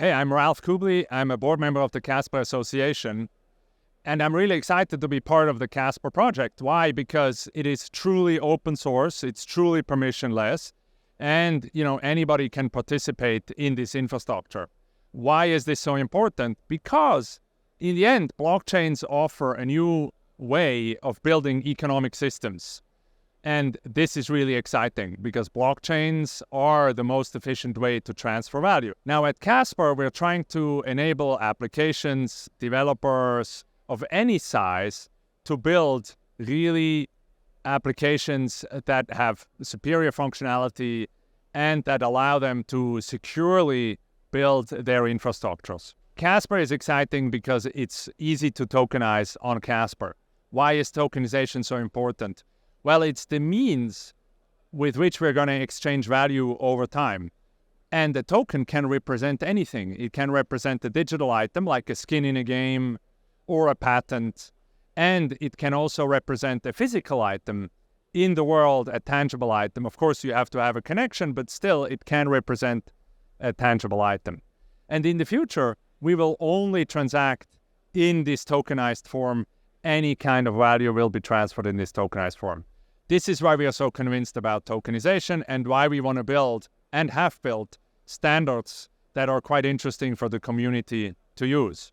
Hey, I'm Ralf Kubli. I'm a board member of the Casper Association, and I'm really excited to be part of the Casper project. Why? Because it is truly open source, it's truly permissionless, and anybody can participate in this infrastructure. Why is this so important? Because in the end, blockchains offer a new way of building economic systems. And this is really exciting because blockchains are the most efficient way to transfer value. Now at Casper, we're trying to enable applications, developers of any size to build really applications that have superior functionality and that allow them to securely build their infrastructures. Casper is exciting because it's easy to tokenize on Casper. Why is tokenization so important? Well, it's the means with which we're going to exchange value over time. And the token can represent anything. It can represent a digital item like a skin in a game or a patent. And it can also represent a physical item in the world, a tangible item. Of course, you have to have a connection, but still it can represent a tangible item. And in the future, we will only transact in this tokenized form. Any kind of value will be transferred in this tokenized form. This is why we are so convinced about tokenization and why we want to build and have built standards that are quite interesting for the community to use.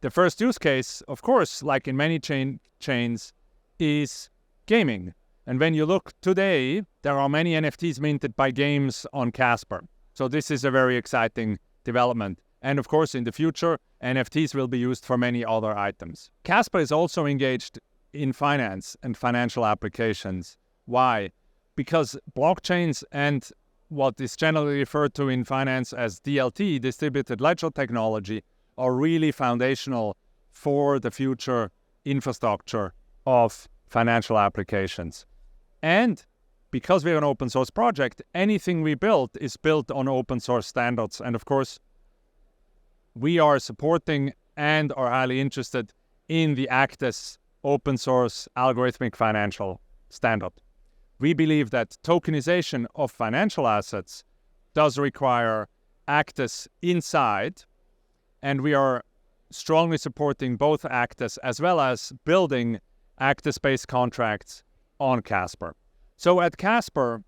The first use case, of course, like in many chains, is gaming. And when you look today, there are many NFTs minted by games on Casper. So this is a very exciting development. And of course, in the future, NFTs will be used for many other items. Casper is also engaged in finance and financial applications. Why? Because blockchains and what is generally referred to in finance as DLT, distributed ledger technology, are really foundational for the future infrastructure of financial applications. And because we're an open source project, anything we build is built on open source standards. And of course, we are supporting and are highly interested in the Actus open source algorithmic financial standard. We believe that tokenization of financial assets does require Actus inside, and we are strongly supporting both Actus as well as building Actus-based contracts on Casper. So at Casper,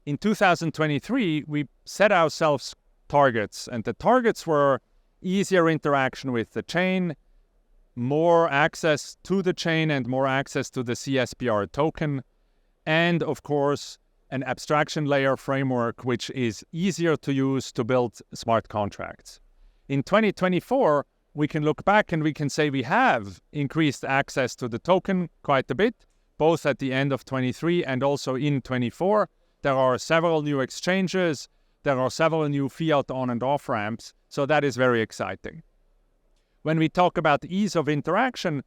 in 2023, we set ourselves targets, and the targets were easier interaction with the chain, more access to the chain and more access to the CSPR token, and of course, an abstraction layer framework which is easier to use to build smart contracts. In 2024, we can look back and we can say we have increased access to the token quite a bit, both at the end of 23 and also in 24. There are several new exchanges, there are several new fiat on and off ramps, so that is very exciting. When we talk about ease of interaction,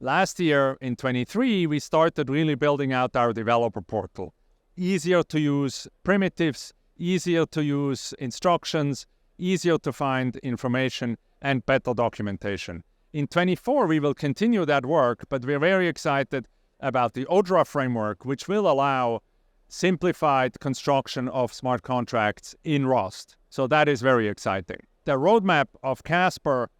last year in 23, we started really building out our developer portal. Easier to use primitives, easier to use instructions, easier to find information, and better documentation. In 24, we will continue that work, but we're very excited about the ODRA framework, which will allow simplified construction of smart contracts in Rust. So that is very exciting. The roadmap of Casper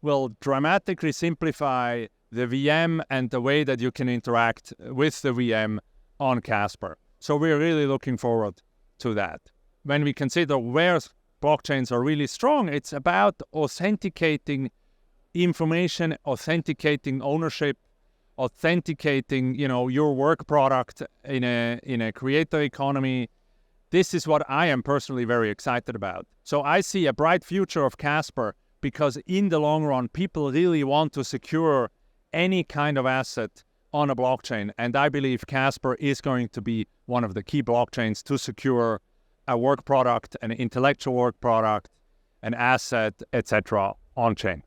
will dramatically simplify the VM and the way that you can interact with the VM on Casper. So we're really looking forward to that. When we consider where blockchains are really strong, it's about authenticating information, authenticating ownership, authenticating, your work product in a creator economy. This is what I am personally very excited about. So I see a bright future of Casper because in the long run, people really want to secure any kind of asset on a blockchain. And I believe Casper is going to be one of the key blockchains to secure a work product, an intellectual work product, an asset, etc. on-chain.